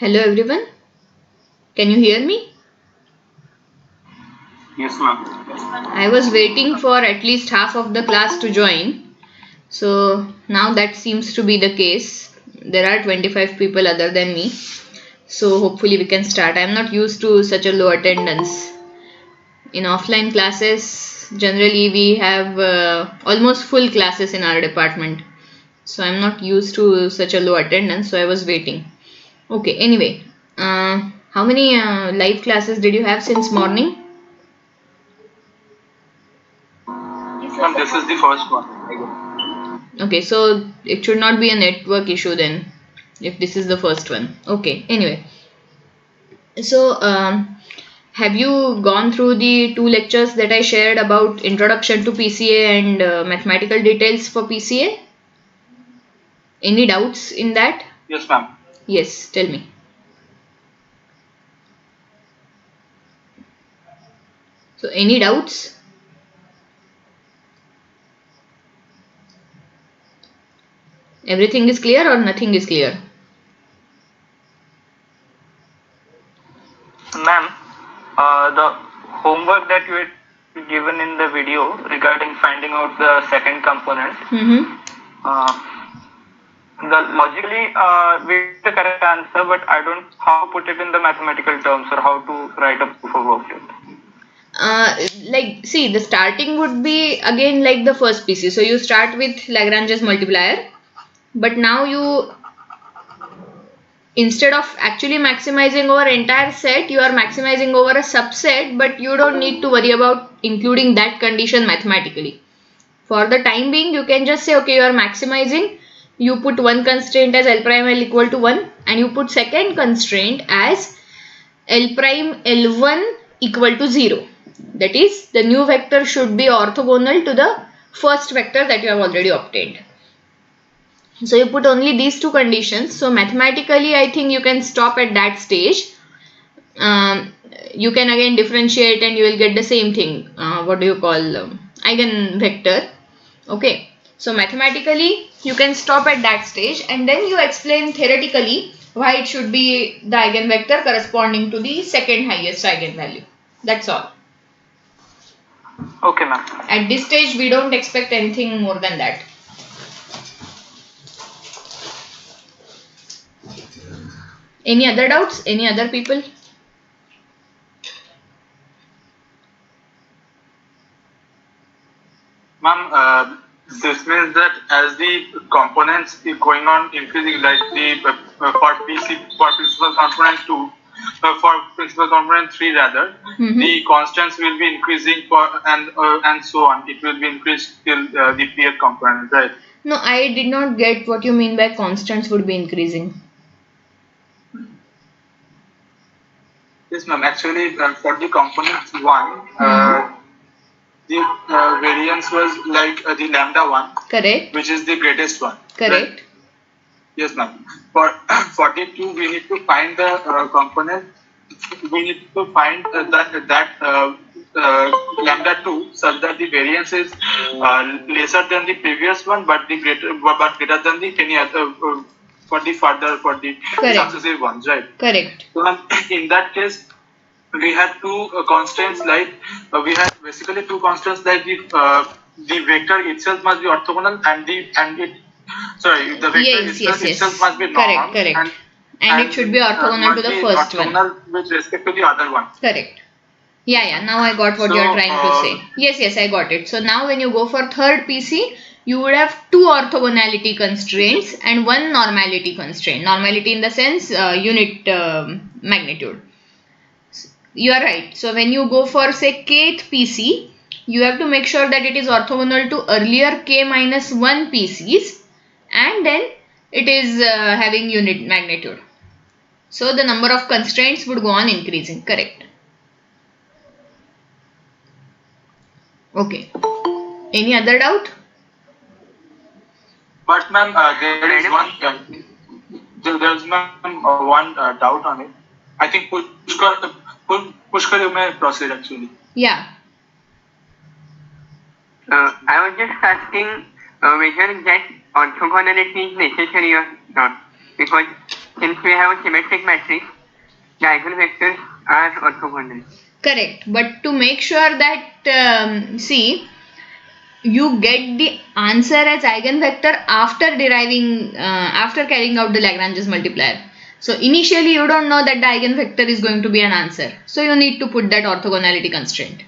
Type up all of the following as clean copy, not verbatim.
Hello everyone, can you hear me? Yes, ma'am. I was waiting for at least half of the class to join. So now that seems to be the case. There are 25 people other than me. So hopefully we can start. I'm not used to such a low attendance. In offline classes, generally we have almost full classes in our department. So I'm not used to such a low attendance, so I was waiting. Okay, anyway, how many live classes did you have since morning? Ma'am, this is the first one. I guess. Okay, so it should not be a network issue then, if this is the first one. Okay, anyway. So, have you gone through the two lectures that I shared about introduction to PCA and mathematical details for PCA? Any doubts in that? Yes, ma'am. Yes, tell me. So, any doubts? Everything is clear or nothing is clear? Ma'am, the homework that you had given in the video regarding finding out the second component, Mm-hmm. uh, the logically we get the correct answer, but I don't how to put it in the mathematical terms or how to write a proof about it. Like see, the starting would be again like the first PC. So you start with Lagrange's multiplier, but now you, instead of actually maximizing over entire set, you are maximizing over a subset, but you don't need to worry about including that condition mathematically. For the time being, you can just say, okay, you are maximizing, you put one constraint as L prime L equal to 1 and you put second constraint as L prime L1 equal to 0. That is, the new vector should be orthogonal to the first vector that you have already obtained. So you put only these two conditions. So mathematically, I think you can stop at that stage. You can again differentiate and you will get the same thing. What do you call eigenvector? Okay. So mathematically, you can stop at that stage and then you explain theoretically why it should be the eigenvector corresponding to the second highest eigenvalue. That's all. Okay, ma'am. At this stage, we don't expect anything more than that. Any other doubts? Any other people? Ma'am, this means that as the components is going on increasing, like the for for principal component 2, for principal component 3 rather, the constants will be increasing for and so on. It will be increased till the pth component, right? No, I did not get what you mean by constants would be increasing. Yes, ma'am. Actually, for the component 1, the variance was like the lambda 1, Correct. which is the greatest one. Correct. Right? Yes, ma'am. For 42, we need to find the component. We need to find lambda 2 such that the variance is lesser than the previous one, but greater than the any other for the successive ones, right? Correct. So in that case, we had two constants like we had basically two constants like the vector itself must be orthogonal and the vector itself must be normal and it should be orthogonal to must the be first one. orthogonal with respect to the other one. Correct. Yeah, now I got what So, you are trying to say. Yes, I got it. So now when you go for third PC, you would have two orthogonality constraints and one normality constraint. Normality in the sense unit magnitude. You are right. So when you go for say kth PC, you have to make sure that it is orthogonal to earlier k minus 1 PCs and then it is having unit magnitude. So the number of constraints would go on increasing. Correct. Okay. Any other doubt? But ma'am, there is one one doubt on it. I think Pushkar, you may proceed actually. Yeah. I was just asking whether that orthogonality is necessary or not. Because Since we have a symmetric matrix, the eigenvectors are orthogonal. Correct. But to make sure that, see, you get the answer as eigenvector after deriving, after carrying out the Lagrange's multiplier. So initially you don't know that the eigenvector is going to be an answer. So you need to put that orthogonality constraint.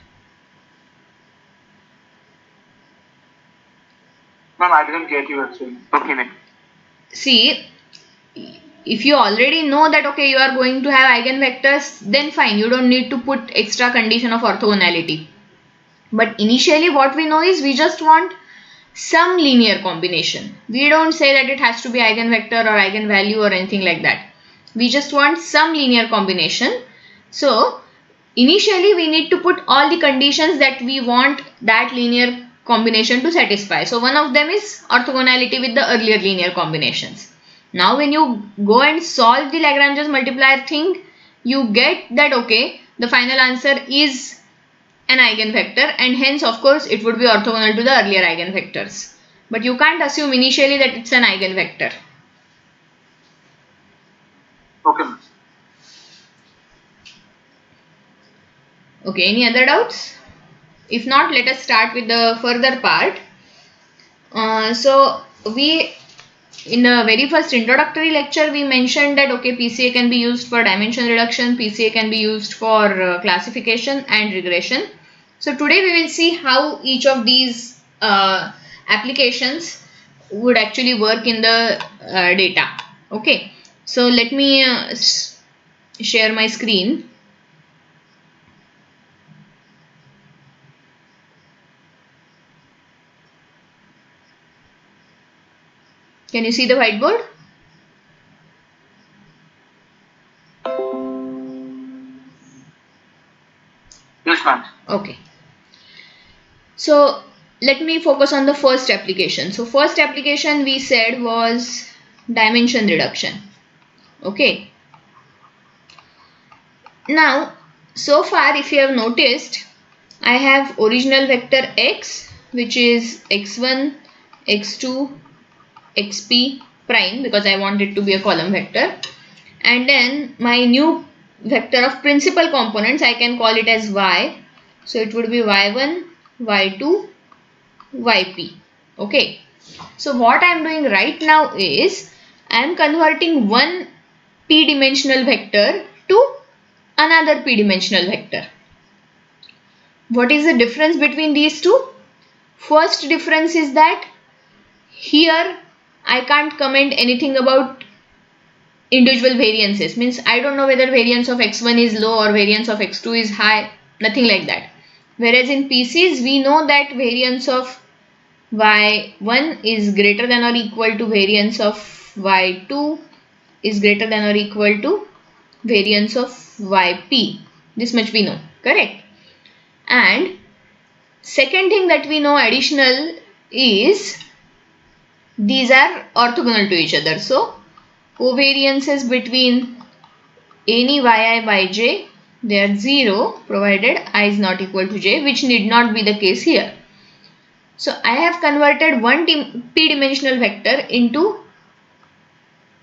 Ma'am, I didn't get you actually. Okay, ma'am. See, if you already know that okay you are going to have eigenvectors, then fine, you don't need to put extra condition of orthogonality. But initially what we know is we just want some linear combination. We don't say that it has to be eigenvector or eigenvalue or anything like that. We just want some linear combination. So initially we need to put all the conditions that we want that linear combination to satisfy. So one of them is orthogonality with the earlier linear combinations. Now when you go and solve the Lagrange's multiplier thing, you get that okay, the final answer is an eigenvector, and hence of course it would be orthogonal to the earlier eigenvectors. But you can't assume initially that it's an eigenvector. Okay, ma'am. Okay, any other doubts? If not, let us start with the further part. So we, in the very first introductory lecture, we mentioned that okay, PCA can be used for dimension reduction, PCA can be used for classification and regression. So today we will see how each of these applications would actually work in the data. Okay, so let me share my screen. Can you see the whiteboard? Yes, ma'am. Okay. So let me focus on the first application. So first application we said was dimension reduction. Okay. Now so far if you have noticed, I have original vector x, which is x1, x2, xp prime, because I want it to be a column vector, and then my new vector of principal components, I can call it as y. So it would be y1, y2, yp. Okay, so what I am doing right now is I am converting one p dimensional vector to another p dimensional vector. What is the difference between these two? First difference is that here I can't comment anything about individual variances, means I don't know whether variance of x1 is low or variance of x2 is high, nothing like that. Whereas in PCs we know that variance of y1 is greater than or equal to variance of y2 is greater than or equal to variance of yp. This much we know, correct? And second thing that we know additional is these are orthogonal to each other. So covariances between any yi by j, they are 0 provided I is not equal to j, which need not be the case here. So I have converted one p dimensional vector into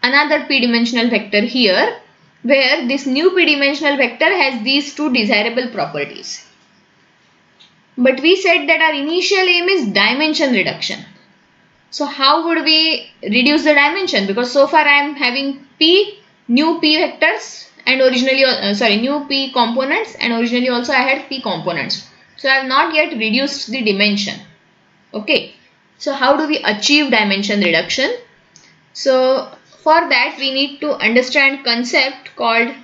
another p dimensional vector here, where this new p dimensional vector has these two desirable properties. But we said that our initial aim is dimension reduction. So how would we reduce the dimension? Because so far I am having new p vectors and originally new p components, and originally also I had p components. So I have not yet reduced the dimension. Okay. So how do we achieve dimension reduction? So for that we need to understand concept called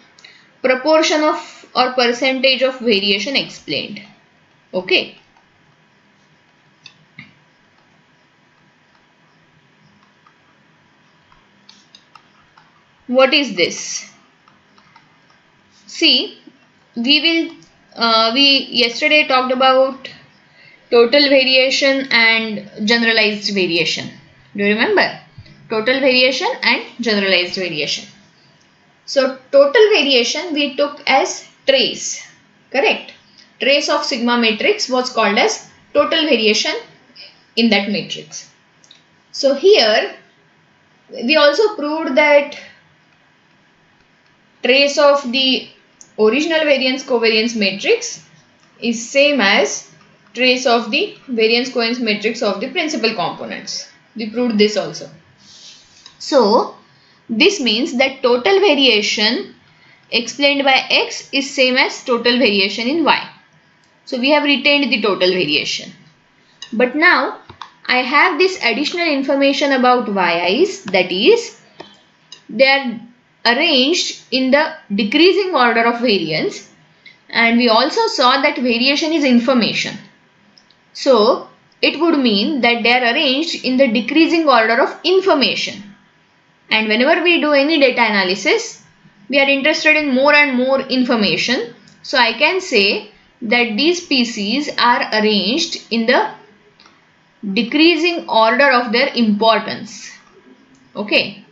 proportion of or percentage of variation explained. Okay. What is this? See, we yesterday talked about total variation and generalized variation. Do you remember? Total variation and generalized variation. So total variation we took as trace, correct? Trace of sigma matrix was called as total variation in that matrix. So here we also proved that trace of the original variance covariance matrix is same as trace of the variance covariance matrix of the principal components. We proved this also. So this means that total variation explained by X is same as total variation in Y. So we have retained the total variation. But now I have this additional information about Yi's, that is, they are arranged in the decreasing order of variance, and we also saw that variation is information. So it would mean that they are arranged in the decreasing order of information. And whenever we do any data analysis, we are interested in more and more information. So I can say that these PCs are arranged in the decreasing order of their importance. Okay.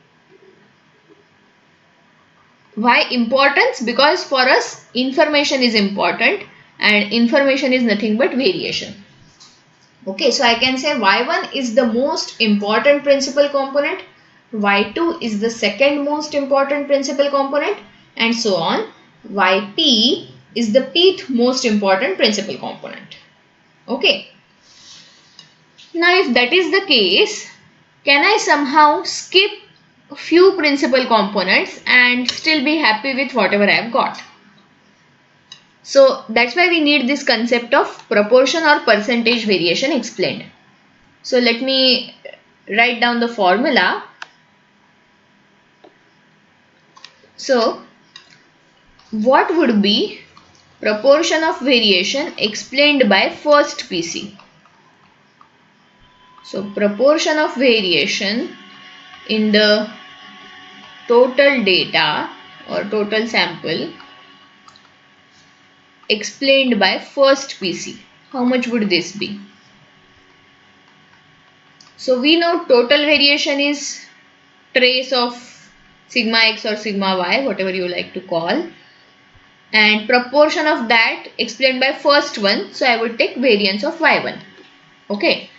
Why importance? Because for us information is important and information is nothing but variation. Okay, so I can say Y1 is the most important principal component, Y2 is the second most important principal component, and so on. Yp is the pth most important principal component. Okay. Now if that is the case, can I somehow skip a few principal components and still be happy with whatever I have got? So that's why we need this concept of proportion or percentage variation explained. So let me write down the formula. So what would be proportion of variation explained by first PC? So proportion of variation in the total data or total sample explained by first PC. How much would this be? So we know total variation is trace of sigma x or sigma y, whatever you like to call, and proportion of that explained by first one. So I would take variance of y1. Okay.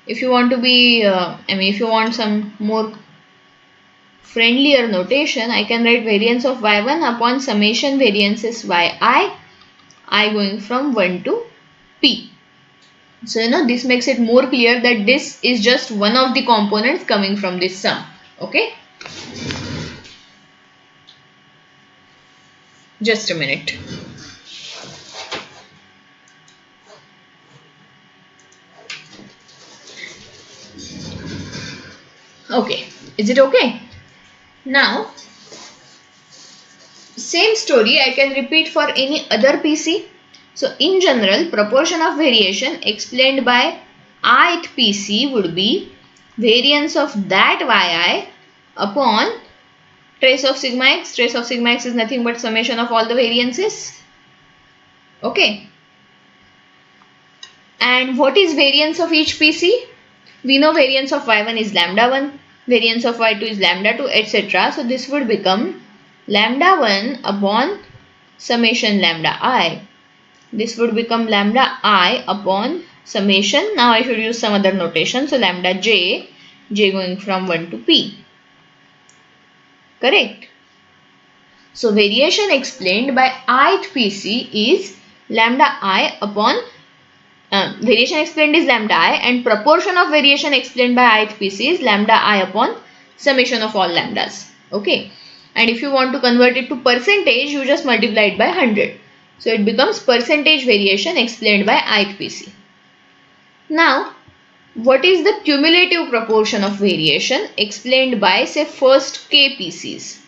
If you want to be, if you want some more friendlier notation, I can write variance of y1 upon summation variances yi, I going from 1 to p. So this makes it more clear that this is just one of the components coming from this sum. Okay. Just a minute. Okay. Is it okay? Now, same story I can repeat for any other PC. So in general, proportion of variation explained by ith PC would be variance of that yi upon trace of sigma x. Trace of sigma x is nothing but summation of all the variances. Okay. And what is variance of each PC? We know variance of y1 is lambda 1, variance of y2 is lambda 2, etc. So this would become lambda 1 upon summation lambda I. This would become lambda I upon summation. Now I should use some other notation. So lambda j going from 1 to p. Correct. So variation explained by ith PC is lambda I upon variation explained is lambda I, and proportion of variation explained by ith PC is lambda I upon summation of all lambdas. Okay. And if you want to convert it to percentage, you just multiply it by 100. So it becomes percentage variation explained by ith PC. Now, what is the cumulative proportion of variation explained by, say, first k PCs?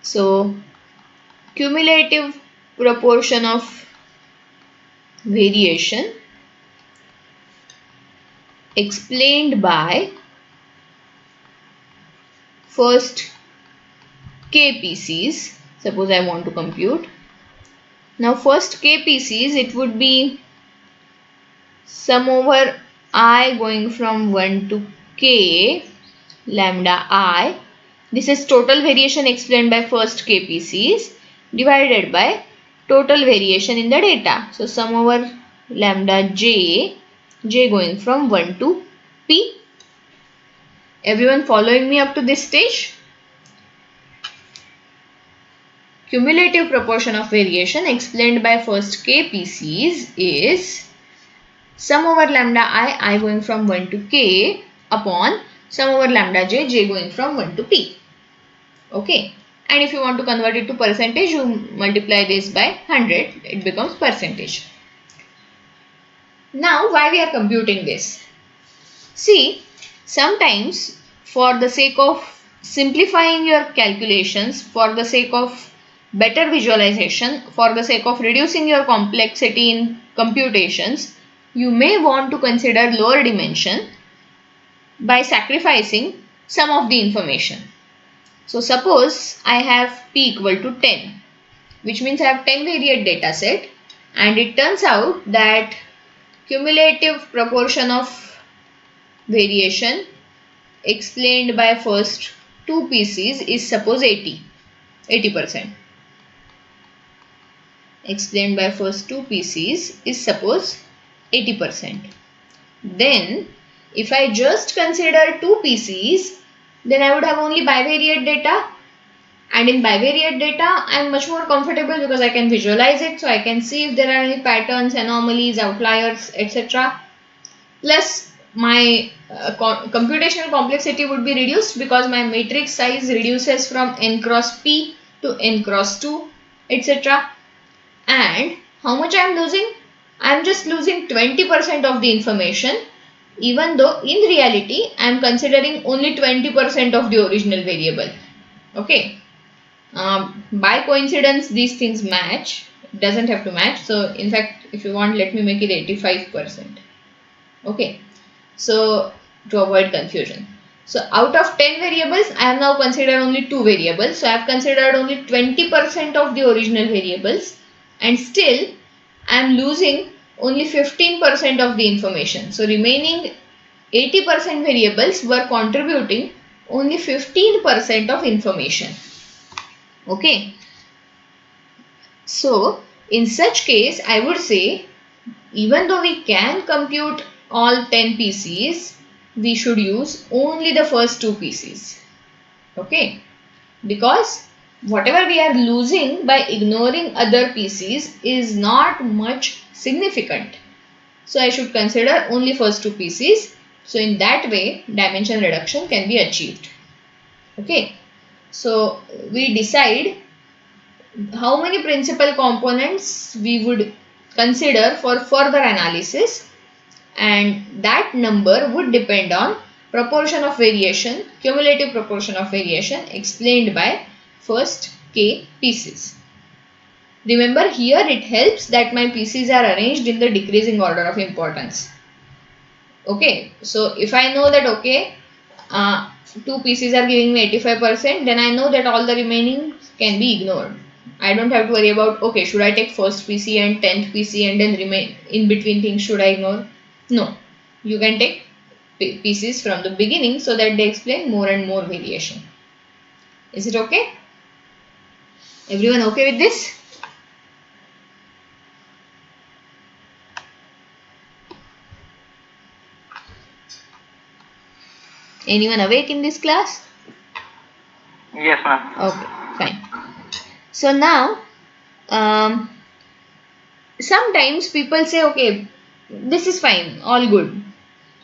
So cumulative proportion of variation explained by first k PCs. Suppose I want to compute. Now first k PCs, it would be sum over I going from 1 to k lambda I. This is total variation explained by first k PCs divided by total variation in the data. So sum over lambda j going from 1 to p. Everyone following me up to this stage? cumulative proportion of variation explained by first k PCs is sum over lambda I going from 1 to k upon sum over lambda j going from 1 to p. Okay. And if you want to convert it to percentage, you multiply this by 100, it becomes percentage. Now, why we are computing this? See, sometimes for the sake of simplifying your calculations, for the sake of better visualization, for the sake of reducing your complexity in computations, you may want to consider lower dimension by sacrificing some of the information. So suppose I have p equal to 10, which means I have 10 variate data set, and it turns out that cumulative proportion of variation explained by first 2 PCs is suppose 80%. Explained by first 2 PCs is suppose 80%. Then if I just consider 2 PCs, then I would have only bivariate data, and in bivariate data I am much more comfortable because I can visualize it, so I can see if there are any patterns, anomalies, outliers, etc. Plus my computational complexity would be reduced because my matrix size reduces from n cross p to n cross 2, etc. And how much I am losing? I am just losing 20% of the information, even though in reality I am considering only 20% of the original variable. Okay. By coincidence these things match. It doesn't have to match. So in fact, if you want, let me make it 85%. Okay. So to avoid confusion. So out of 10 variables, I have now considered only 2 variables. So I have considered only 20% of the original variables, and still I am losing only 15% of the information. So remaining 80% variables were contributing only 15% of information. Okay. So in such case, I would say, even though we can compute all 10 PCs, we should use only the first 2 PCs. Okay. Because whatever we are losing by ignoring other PCs is not much significant. So I should consider only first 2 PCs. So in that way, dimension reduction can be achieved. Okay. So we decide how many principal components we would consider for further analysis, and that number would depend on proportion of variation, cumulative proportion of variation explained by first k PCs. Remember, here it helps that my PCs are arranged in the decreasing order of importance. Okay, so if I know that okay, 2 PCs are giving me 85%, then I know that all the remaining can be ignored. I don't have to worry about, okay, should I take first PC and 10th PC and then remain in between things should I ignore? No, you can take PCs from the beginning so that they explain more and more variation. Is it okay? Everyone okay with this? Anyone awake in this class? Yes, ma'am. Okay, fine. So now, sometimes people say, okay, this is fine, all good.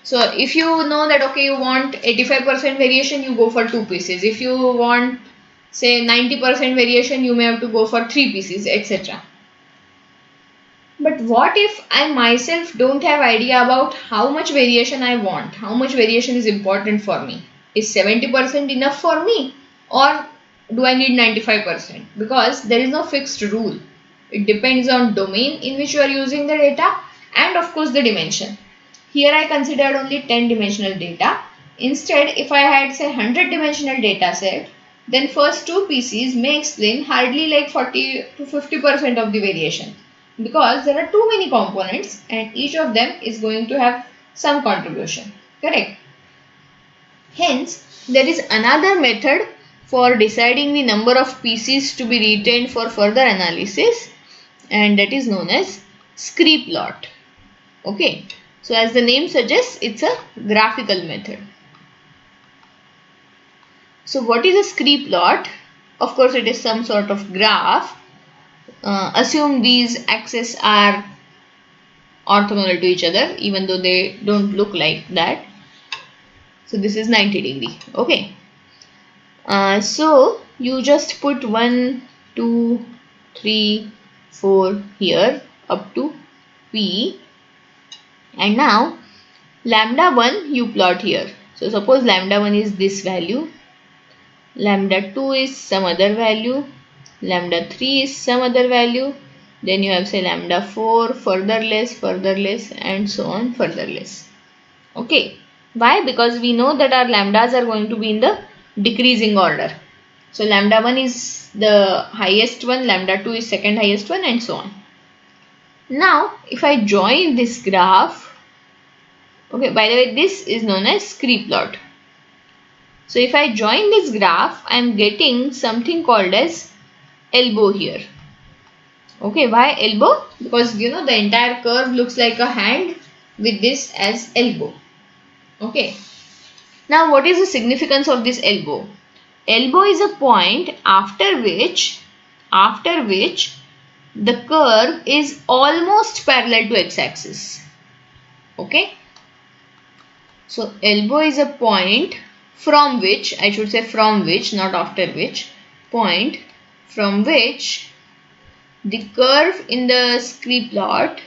So if you know that, okay, you want 85% variation, you go for 2 pieces. If you want, say, 90% variation, you may have to go for 3 pieces, etc. But what if I myself don't have idea about how much variation I want, how much variation is important for me? Is 70% enough for me, or do I need 95%? Because there is no fixed rule. It depends on domain in which you are using the data, and of course the dimension. Here I considered only 10 dimensional data. Instead, if I had say 100 dimensional data set, then first 2 PCs may explain hardly like 40 to 50% of the variation, because there are too many components and each of them is going to have some contribution. Correct? Hence, there is another method for deciding the number of PCs to be retained for further analysis, and that is known as scree plot. Okay. So as the name suggests, it's a graphical method. So what is a scree plot? Of course, it is some sort of graph. Assume these axes are orthogonal to each other, even though they don't look like that. So this is 90 degree. Okay. So you just put 1, 2, 3, 4 here up to P, and now lambda 1 you plot here. So suppose lambda 1 is this value, lambda 2 is some other value, lambda 3 is some other value, then you have say lambda 4 further less and so on further less. Okay, why? Because we know that our lambdas are going to be in the decreasing order. So lambda 1 is the highest one, lambda 2 is second highest one, and so on. Now if I join this graph, okay, by the way, this is known as scree plot. So if I join this graph, I am getting something called as elbow here. Okay, why elbow? Because you know the entire curve looks like a hand with this as elbow. Okay. Now what is the significance of this elbow? Elbow is a point after which the curve is almost parallel to x-axis. Okay. So elbow is a point from which, I should say from which, not after which, point from which the curve in the scree plot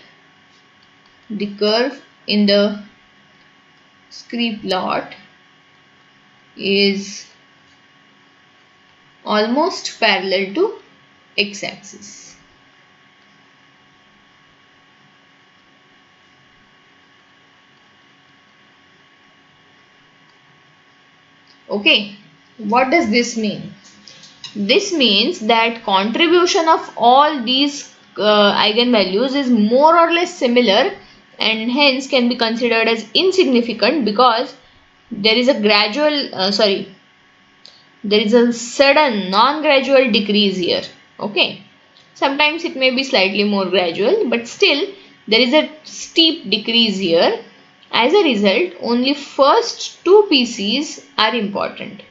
is almost parallel to x-axis. Okay, what does this mean? This means that contribution of all these eigenvalues is more or less similar and hence can be considered as insignificant because there is a there is a sudden non-gradual decrease here. Okay, sometimes it may be slightly more gradual, but still there is a steep decrease here. As a result, only first two PCs are important.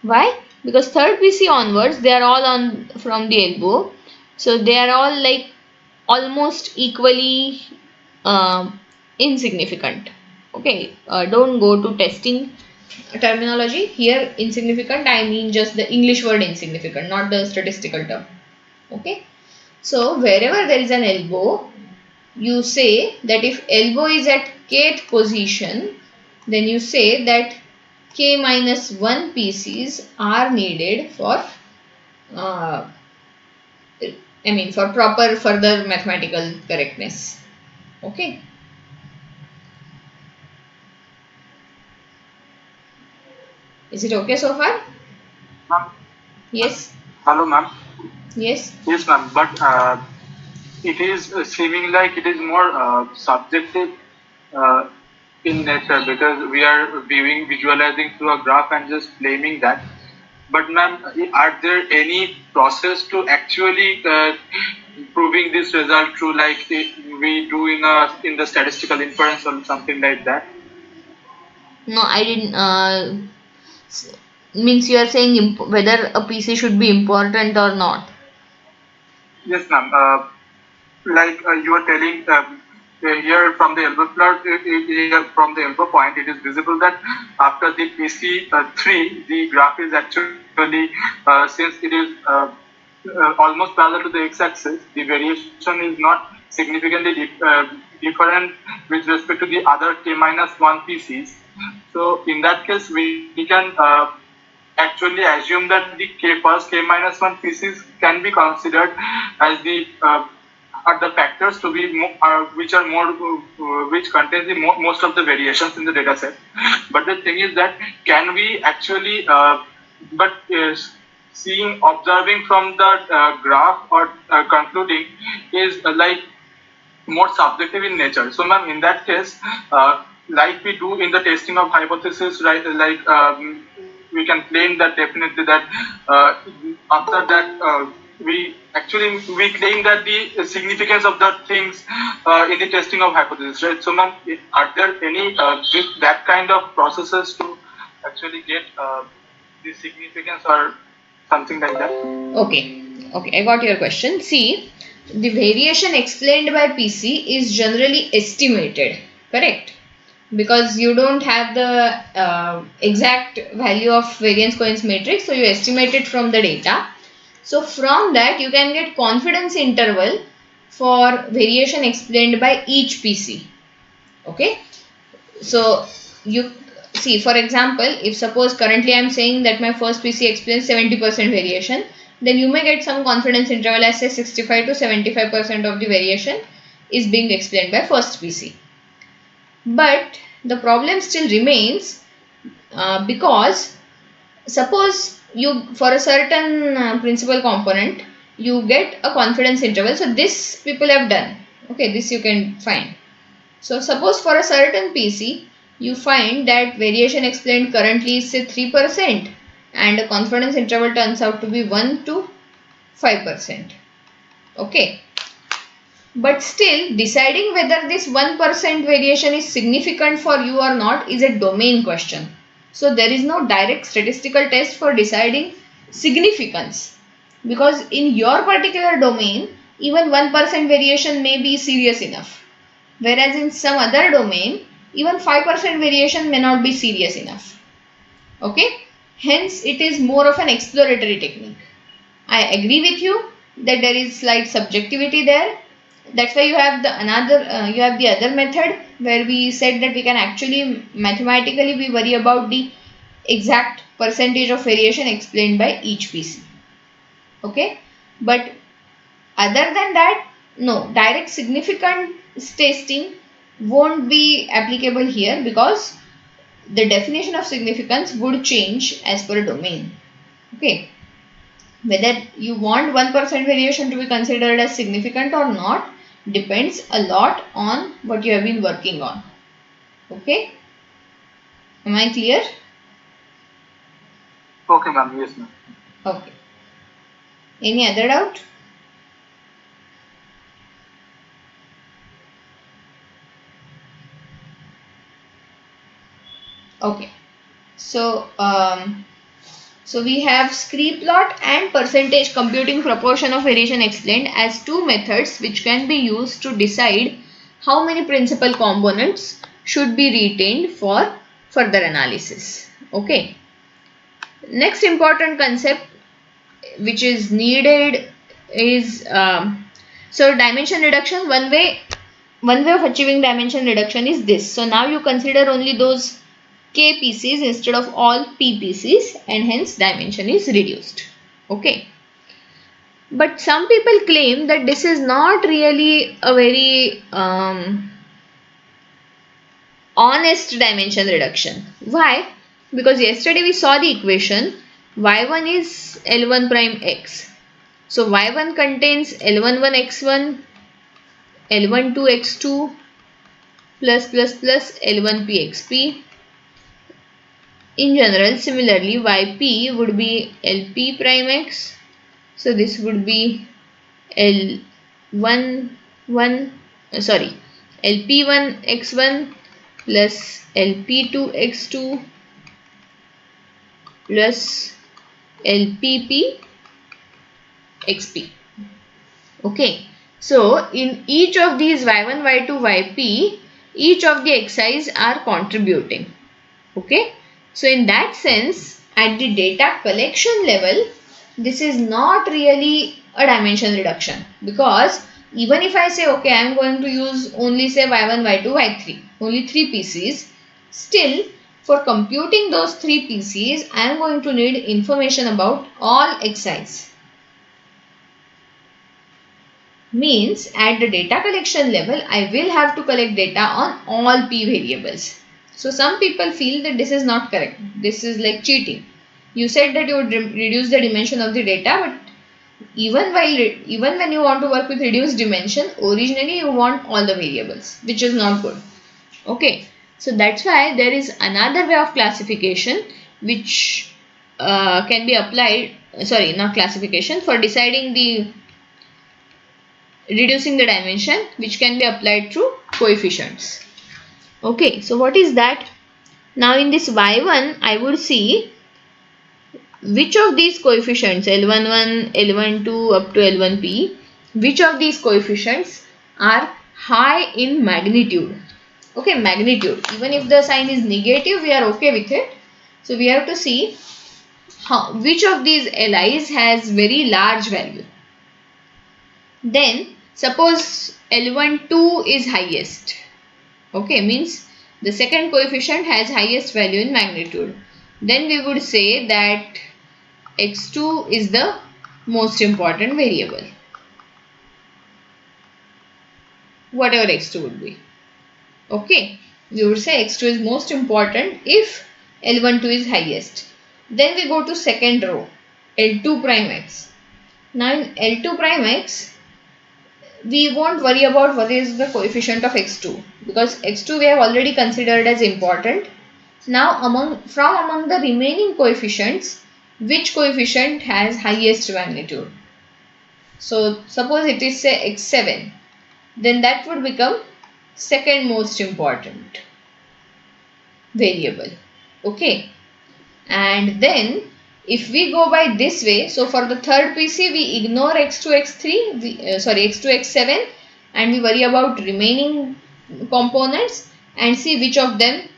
Why? Because third PC onwards they are all on from the elbow, so they are all like almost equally insignificant. Okay, don't go to testing terminology here. Insignificant, I mean just the English word insignificant, not the statistical term. Okay, so wherever there is an elbow, you say that if elbow is at kth position, then you say that k minus 1 PCs are needed for for proper further mathematical correctness. Okay. Is it okay so far? Ma'am. Yes. Hello, ma'am. Yes. Yes, ma'am. But it is seeming like it is more subjective in nature because we are visualizing through a graph and just claiming that. But ma'am, are there any process to actually proving this result true, like we do in the statistical inference or something like that? No, I didn't. Means you are saying whether a PC should be important or not. Yes, ma'am. Like you are telling here from the elbow plot, here from the elbow point, it is visible that after the PC3, the graph is actually, since it is almost parallel to the x-axis, the variation is not significantly different with respect to the other k-1 PCs. So in that case, we can actually assume that the first k-1 PCs can be considered as the are the factors to be which are more which contains the most of the variations in the data set. But the thing is that can we actually but seeing observing from the graph or concluding is like more subjective in nature. So ma'am, in that case, like we do in the testing of hypothesis, right, like we can claim that definitely that after that we claim that the significance of the things in the testing of hypothesis, right? So ma'am, are there any that kind of processes to actually get the significance or something like that. Okay, I got your question. See, the variation explained by PC is generally estimated, correct? Because you don't have the exact value of variance covariance matrix, so you estimate it from the data. So from that you can get confidence interval for variation explained by each PC. Okay, so you see, for example, if suppose currently I am saying that my first PC explains 70% variation, then you may get some confidence interval as say 65 to 75% of the variation is being explained by first PC. But the problem still remains because suppose you for a certain principal component you get a confidence interval. So this people have done. Okay, this you can find. So suppose for a certain PC you find that variation explained currently is say 3% and a confidence interval turns out to be 1 to 5%. Okay. But still deciding whether this 1% variation is significant for you or not is a domain question. So there is no direct statistical test for deciding significance, because in your particular domain even 1% variation may be serious enough, whereas in some other domain even 5% variation may not be serious enough. Okay, hence it is more of an exploratory technique. I agree with you that there is slight subjectivity there. That's why you have the other method where we said that we can actually mathematically we worry about the exact percentage of variation explained by each PC. Okay, but other than that, no, direct significance testing won't be applicable here because the definition of significance would change as per domain. Okay, whether you want 1% variation to be considered as significant or not depends a lot on what you have been working on. Okay, am I clear? Okay, ma'am. Yes, ma'am. Okay, any other doubt? Okay, so so we have scree plot and percentage computing proportion of variation explained as two methods which can be used to decide how many principal components should be retained for further analysis. Okay, next important concept which is needed is so dimension reduction. One way of achieving dimension reduction is this. So now you consider only those K PCs instead of all P PCs and hence dimension is reduced. Okay. But some people claim that this is not really a very honest dimension reduction. Why? Because yesterday we saw the equation y1 is L1 prime x. So y1 contains L11 x1, L12 x2 plus L1p xp. In general, similarly, yp would be lp prime x. So this would be lp1 x1 plus lp2 x2 plus lpp xp. Okay, so in each of these y1, y2, yp, each of the xi's are contributing. Okay, so in that sense, at the data collection level, this is not really a dimension reduction, because even if I say okay, I am going to use only say y1, y2, y3, only 3 PCs, still for computing those 3 PCs, I am going to need information about all xi's. Means at the data collection level, I will have to collect data on all P variables. So some people feel that this is not correct. This is like cheating. You said that you would reduce the dimension of the data, but even when you want to work with reduced dimension, originally you want all the variables, which is not good. Okay, so that's why there is another way of classification which can be applied. Sorry, not classification, for deciding the reducing the dimension, which can be applied through coefficients. Okay, so what is that? Now in this y1 I would see which of these coefficients L11, L12 up to L1P, which of these coefficients are high in magnitude? Okay, magnitude. Even if the sign is negative, we are okay with it. So we have to see which of these LIs has very large value. Then suppose L12 is highest. Okay, means the second coefficient has highest value in magnitude. Then we would say that x2 is the most important variable. Whatever x2 would be. Okay, we would say x2 is most important if L12 is highest. Then we go to second row, L2 prime x. Now in L2 prime x, we won't worry about what is the coefficient of x2 because x2 we have already considered as important. Now among the remaining coefficients, which coefficient has highest magnitude? So suppose it is say x7, then that would become second most important variable. Okay, and then if we go by this way, so for the third PC we ignore x2 x3 x2 x7 and we worry about remaining components and see which of them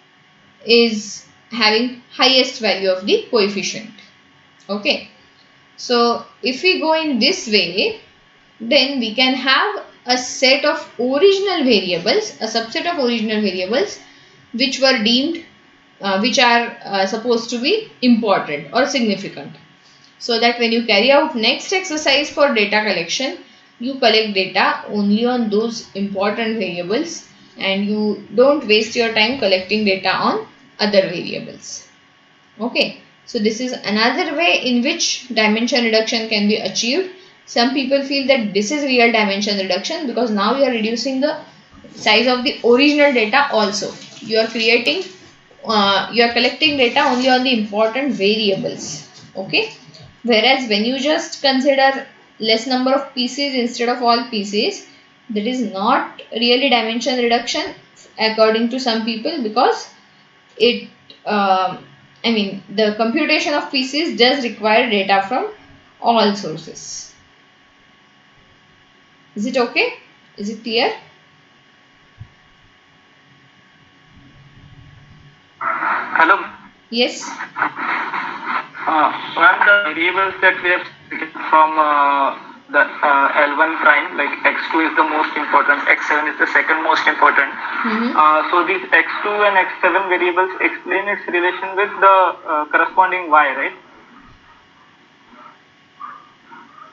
is having highest value of the coefficient. Okay, so if we go in this way, then we can have a set of original variables, a subset of original variables which were deemed which are supposed to be important or significant, so that when you carry out next exercise for data collection, you collect data only on those important variables and you don't waste your time collecting data on other variables. Okay, so this is another way in which dimension reduction can be achieved. Some people feel that this is real dimension reduction because now you are reducing the size of the original data also. You are creating you are collecting data only on the important variables. Okay, whereas when you just consider less number of pieces instead of all pieces, that is not really dimension reduction according to some people because it the computation of pieces does require data from all sources. Is it okay? Is it clear? Hello. Yes. Ma'am, the variables that we have taken from the L1 prime, like x2 is the most important, x7 is the second most important. So these x2 and x7 variables explain its relation with the corresponding y, right?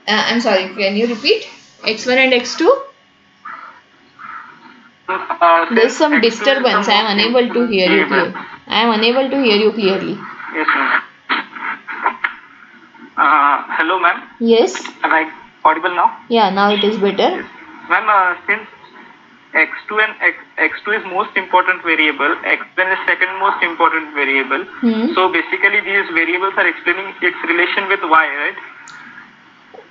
I'm sorry, can you repeat? X1 and X2? There's some disturbance. I am unable to hear you clearly. Yes, ma'am. Hello, ma'am. Yes. Am I audible now? Yeah, now it is better. Yes. Ma'am, since x2 and x2 is most important variable, x1 is second most important variable. So basically these variables are explaining its relation with y, right?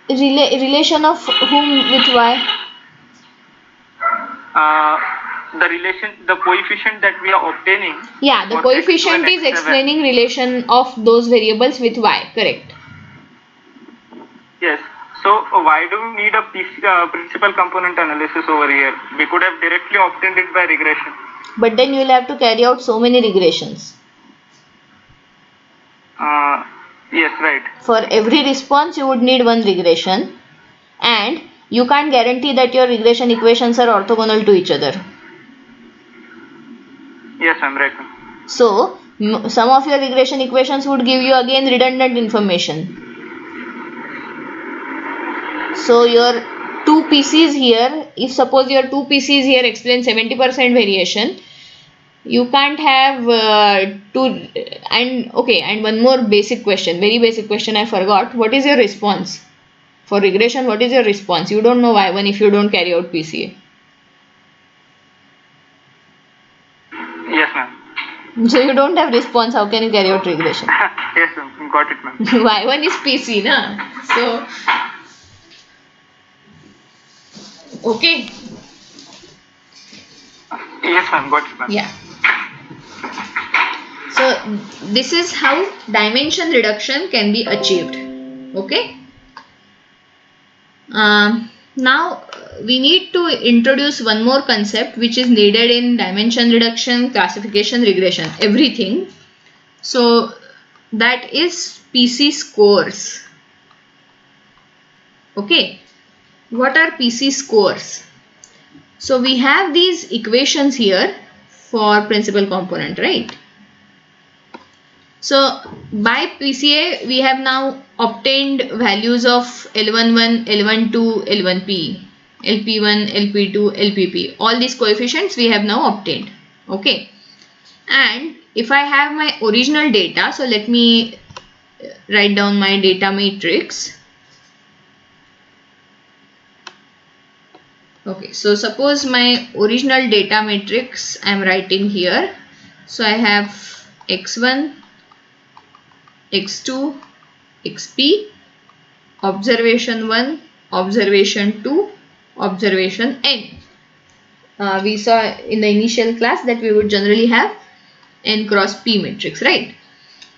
Relation of whom with y? The coefficient that we are obtaining. Yeah, the coefficient is explaining relation of those variables with y, correct? Yes. So why do we need a principal component analysis over here? We could have directly obtained it by regression. But then you will have to carry out so many regressions. Yes, right. For every response you would need one regression and you can't guarantee that your regression equations are orthogonal to each other. Yes, I'm right. So some of your regression equations would give you again redundant information. So your two PCs here, if suppose your two PCs here explain 70% variation, you can't have two. And one more basic question, very basic question I forgot. What is your response? For regression, what is your response? You don't know y1 if you don't carry out PCA. Yes, ma'am. So you don't have response, how can you carry out regression? Yes, ma'am. Got it, ma'am. y1 is PC, na? So, okay. Yes, ma'am. Got it, ma'am. Yeah. So So this is how dimension reduction can be achieved. Okay. Now we need to introduce one more concept which is needed in dimension reduction, classification, regression, everything. So that is PC scores. Okay. What are PC scores? So we have these equations here for principal component, right? So by PCA we have now obtained values of L11, L12, L1P, LP1, LP2, LPP. All these coefficients we have now obtained. Okay. And if I have my original data, so let me write down my data matrix. Okay, so suppose my original data matrix I am writing here. So I have x1, x2, xp, observation 1, observation 2, observation n. We saw in the initial class that we would generally have n cross p matrix, right?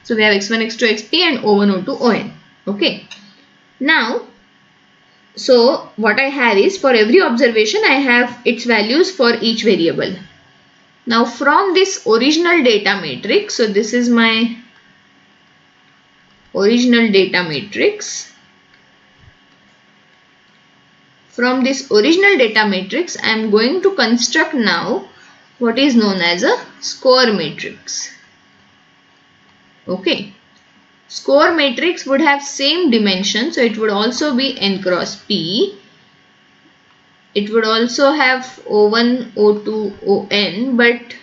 So we have x1, x2, xp and o1, o2, on. Okay. Now, so what I have is for every observation I have its values for each variable. Now from this original data matrix, so this is my original data matrix. From this original data matrix I am going to construct now what is known as a score matrix. Okay. Score matrix would have same dimension, so it would also be n cross p. It would also have O1, O2, On, but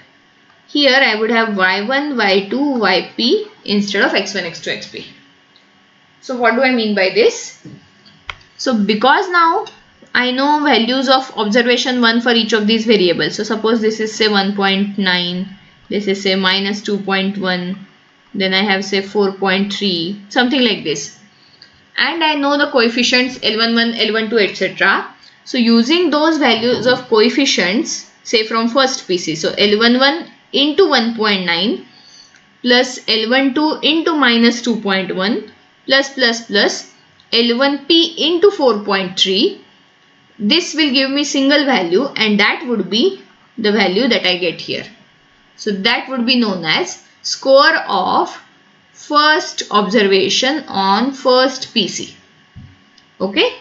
here I would have Y1, Y2, Yp instead of X1, X2, Xp. So what do I mean by this? So because now I know values of observation 1 for each of these variables. So suppose this is say 1.9, this is say minus 2.1. Then I have say 4.3, something like this. And I know the coefficients L11, L12, etc. So using those values of coefficients, say from first PC, so L11 into 1.9 plus L12 into minus 2.1 plus L1P into 4.3. This will give me single value and that would be the value that I get here. So that would be known as score of first observation on first PC. Okay.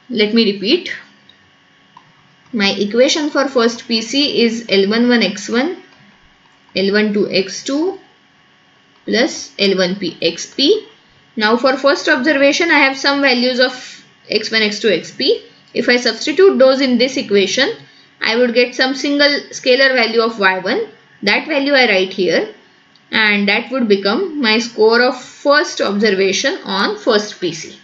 Let me repeat. My equation for first PC is L11x1, L12x2 plus L1pxp. Now for first observation I have some values of x1, x2, xp. If I substitute those in this equation, I would get some single scalar value of y1. That value I write here and that would become my score of first observation on first PC.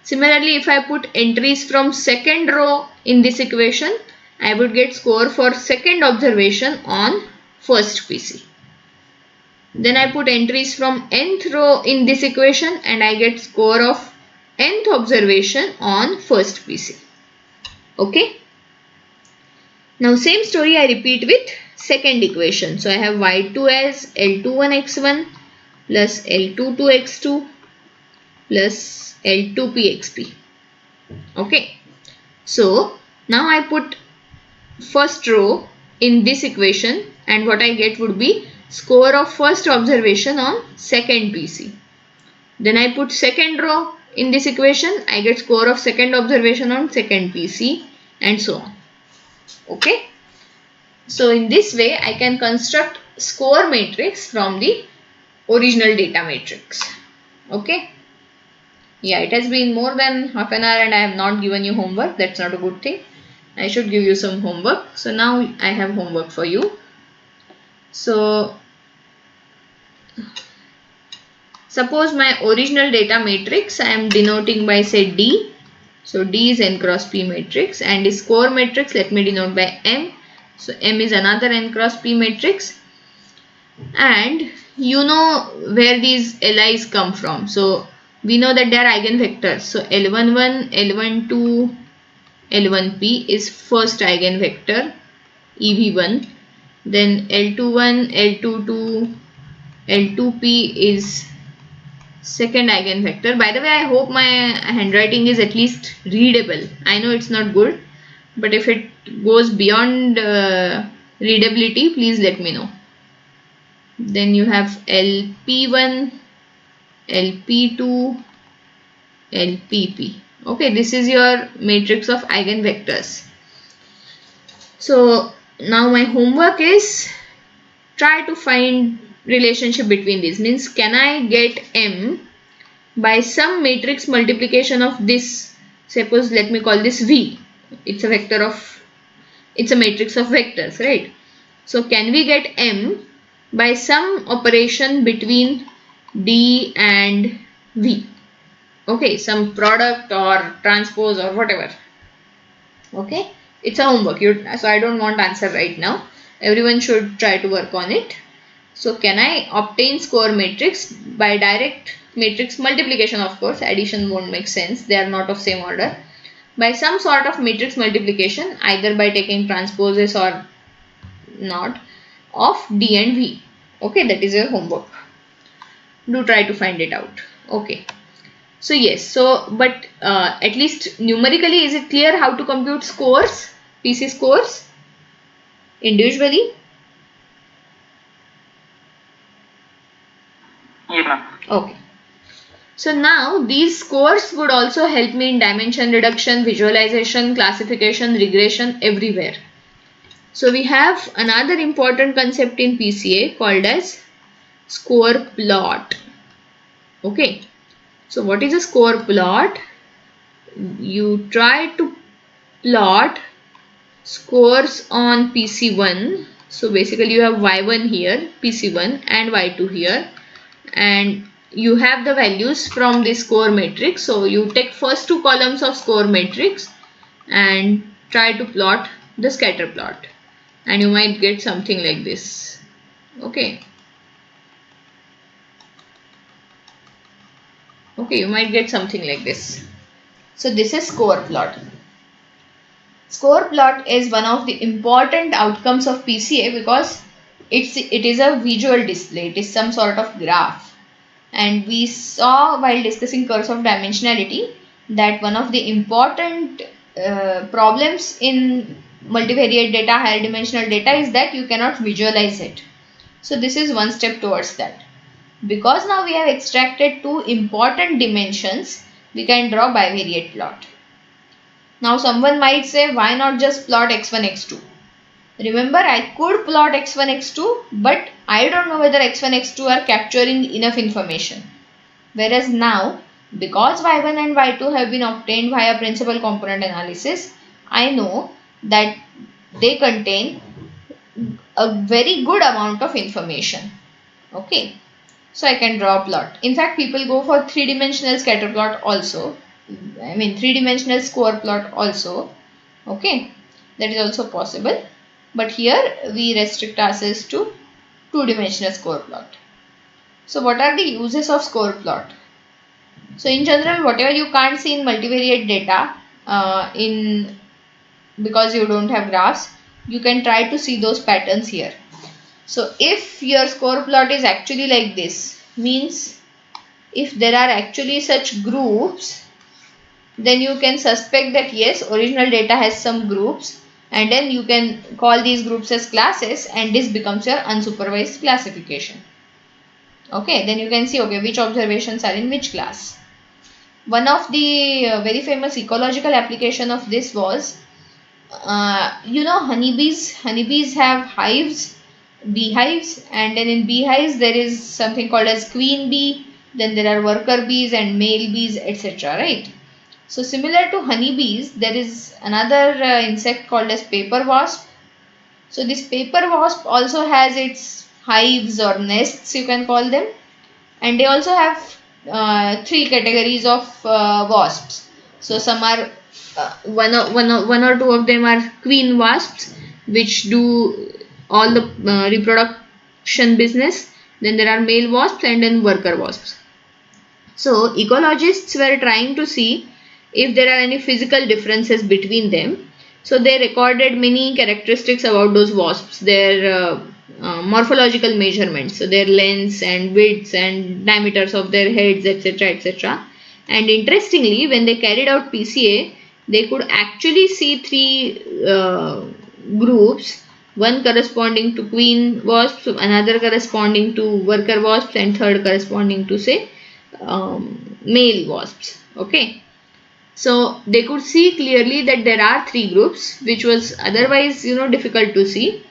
Similarly, if I put entries from second row in this equation, I would get score for second observation on first PC. Then I put entries from nth row in this equation and I get score of nth observation on first PC. Okay. Now same story I repeat with second equation. So I have y2 as L21x1 plus L22x2 plus L2pxp. Okay. So now I put first row in this equation and what I get would be score of first observation on second PC. Then I put second row in this equation, I get score of second observation on second PC and so on. Okay. So in this way I can construct score matrix from the original data matrix. Okay. Yeah, it has been more than half an hour and I have not given you homework. That's not a good thing. I should give you some homework. So now I have homework for you. So suppose my original data matrix I am denoting by say D. So D is n cross P matrix and the score matrix let me denote by M. So M is another n cross P matrix and you know where these LIs come from. So we know that they are eigenvectors. So L11, L12, L1p is first eigenvector EV1. then L21, L22, L2p is second eigenvector. By the way, I hope my handwriting is at least readable. I know it's not good, but if it goes beyond readability, please let me know. Then you have LP1, LP2, LPP. Okay, this is your matrix of eigenvectors. So now my homework is try to find relationship between these. Means, can I get M by some matrix multiplication of this? Suppose let me call this V. It's a matrix of vectors, right? So can we get M by some operation between D and V? Okay, some product or transpose or whatever. Okay, it's a homework. So I don't want answer right now. Everyone should try to work on it. So can I obtain score matrix by direct matrix multiplication? Of course, addition won't make sense. They are not of same order. By some sort of matrix multiplication, either by taking transposes or not, of D and V. Okay, that is your homework. Do try to find it out. Okay. So yes, but at least numerically, is it clear how to compute scores, PC scores individually? Yeah. Okay. So now these scores would also help me in dimension reduction, visualization, classification, regression, everywhere. So we have another important concept in PCA called as score plot. Okay. So what is a score plot? You try to plot scores on PC1. So basically you have Y1 here, PC1, and Y2 here, and you have the values from this score matrix. So you take first two columns of score matrix and try to plot the scatter plot, and you might get something like this. Okay. Okay, you might get something like this. So this is score plot. Score plot is one of the important outcomes of PCA because it is a visual display. It is some sort of graph. And we saw while discussing curves of dimensionality that one of the important problems in multivariate data, higher dimensional data, is that you cannot visualize it. So this is one step towards that. Because now we have extracted two important dimensions, we can draw bivariate plot. Now someone might say, why not just plot x1, x2? Remember, I could plot x1, x2, but I don't know whether x1, x2 are capturing enough information. Whereas now, because y1 and y2 have been obtained via principal component analysis, I know that they contain a very good amount of information. Okay, so I can draw a plot. In fact, people go for three-dimensional scatter plot also. I mean three-dimensional score plot also. Okay, that is also possible. But here we restrict ourselves to two-dimensional score plot. So what are the uses of score plot? So in general, whatever you can't see in multivariate data, because you don't have graphs, you can try to see those patterns here. So if your score plot is actually like this, means if there are actually such groups, then you can suspect that yes, original data has some groups, and then you can call these groups as classes, and this becomes your unsupervised classification. Okay, then you can see, okay, which observations are in which class. One of the very famous ecological application of this was, honeybees. Honeybees have hives, beehives, and then in beehives there is something called as queen bee, then there are worker bees and male bees, etc. Right? So similar to honeybees, there is another insect called as paper wasp. So this paper wasp also has its hives or nests, you can call them, and they also have three categories of wasps. So some are one or two of them are queen wasps, which do all the reproduction business. Then there are male wasps and then worker wasps. So ecologists were trying to see if there are any physical differences between them. So they recorded many characteristics about those wasps, their morphological measurements, so their lengths and widths and diameters of their heads, etc., etc. And interestingly, when they carried out PCA, they could actually see three groups, one corresponding to queen wasps, another corresponding to worker wasps, and third corresponding to, say, male wasps. Okay. So they could see clearly that there are three groups, which was otherwise, difficult to see,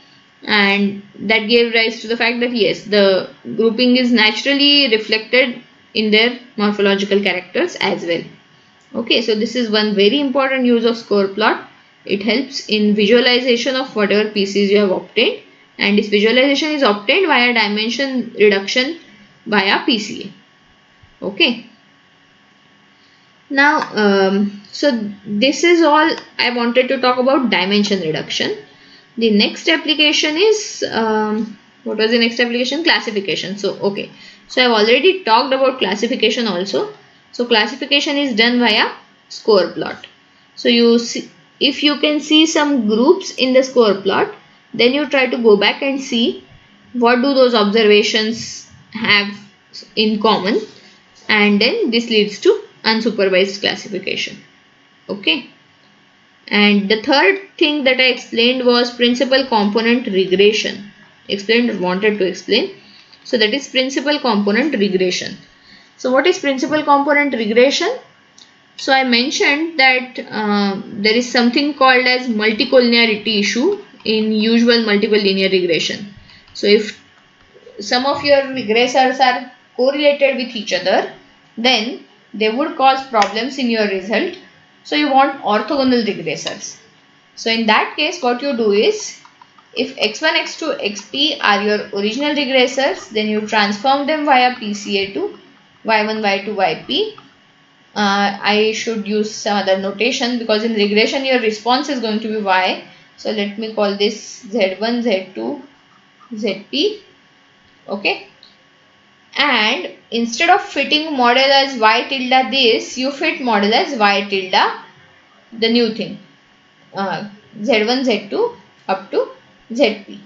and that gave rise to the fact that yes, the grouping is naturally reflected in their morphological characters as well. Okay, so this is one very important use of score plot. It helps in visualization of whatever PCs you have obtained, and this visualization is obtained via dimension reduction via PCA. Okay. Now, so this is all I wanted to talk about dimension reduction. The next application is, what was the next application? Classification. So, okay. So, I've already talked about classification also. So, classification is done via score plot. So, you see, if you can see some groups in the score plot, then you try to go back and see what do those observations have in common, and then this leads to unsupervised classification. Okay. And the third thing that I explained was principal component regression. Wanted to explain. So that is principal component regression. So what is principal component regression? So I mentioned that there is something called as multicollinearity issue in usual multiple linear regression. So if some of your regressors are correlated with each other, then they would cause problems in your result. So you want orthogonal regressors. So in that case, what you do is, if x1, x2, xp are your original regressors, then you transform them via PCA to y1, y2, yp. I should use some other notation because in regression your response is going to be y. So let me call this z1, z2, zp. Okay. And instead of fitting model as y tilde this, you fit model as y tilde the new thing, z1, z2 up to zp.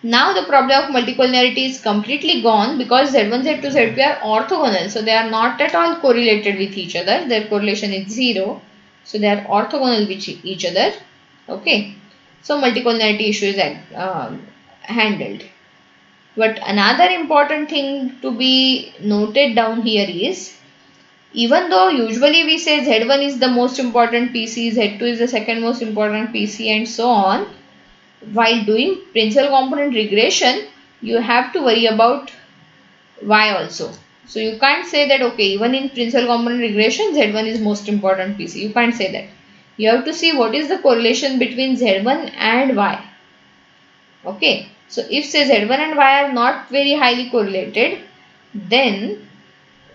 Now the problem of multicollinearity is completely gone because z1, z2, zp are orthogonal. So they are not at all correlated with each other. Their correlation is 0. So they are orthogonal with each other. Okay. So multicollinearity issue is handled. But another important thing to be noted down here is, even though usually we say Z1 is the most important PC, Z2 is the second most important PC, and so on, while doing principal component regression, you have to worry about Y also. So you can't say that, okay, even in principal component regression, Z1 is most important PC. You can't say that. You have to see what is the correlation between Z1 and Y. Okay. So if say Z1 and Y are not very highly correlated, then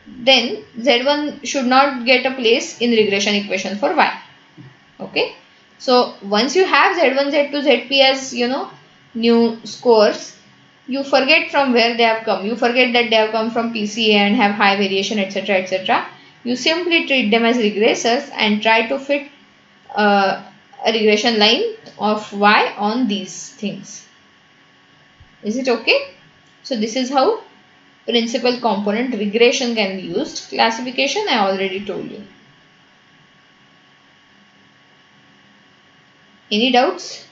Z1 should not get a place in regression equation for Y. Okay. So once you have Z1, Z2, Zp as new scores, you forget from where they have come. You forget that they have come from PCA and have high variation, etc., etc. You simply treat them as regressors and try to fit a regression line of Y on these things. Is it okay? So this is how principal component regression can be used. Classification I already told you. Any doubts?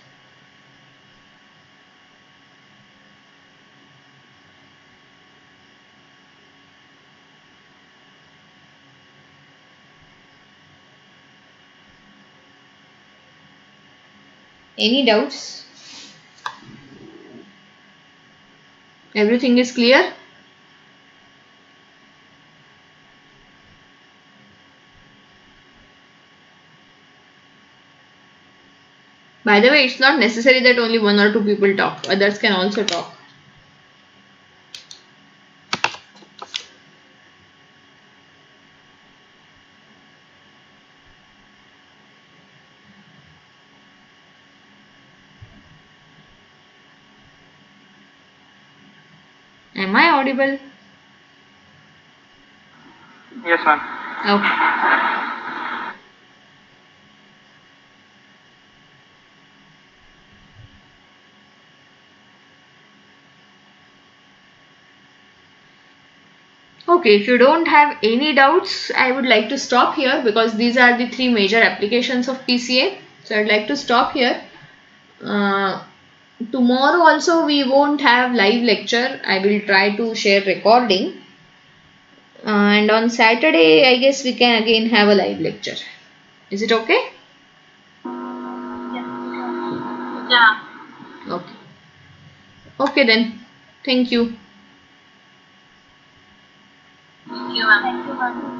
Any doubts? Everything is clear? By the way, it's not necessary that only one or two people talk. Others can also talk. Am I audible? Yes, ma'am. Okay. Okay, if you don't have any doubts, I would like to stop here because these are the three major applications of PCA. So I'd like to stop here. Tomorrow also we won't have live lecture. I will try to share recording. And on Saturday, I guess we can again have a live lecture. Is it okay? Yeah. Okay. Okay then. Thank you. Thank you, ma'am.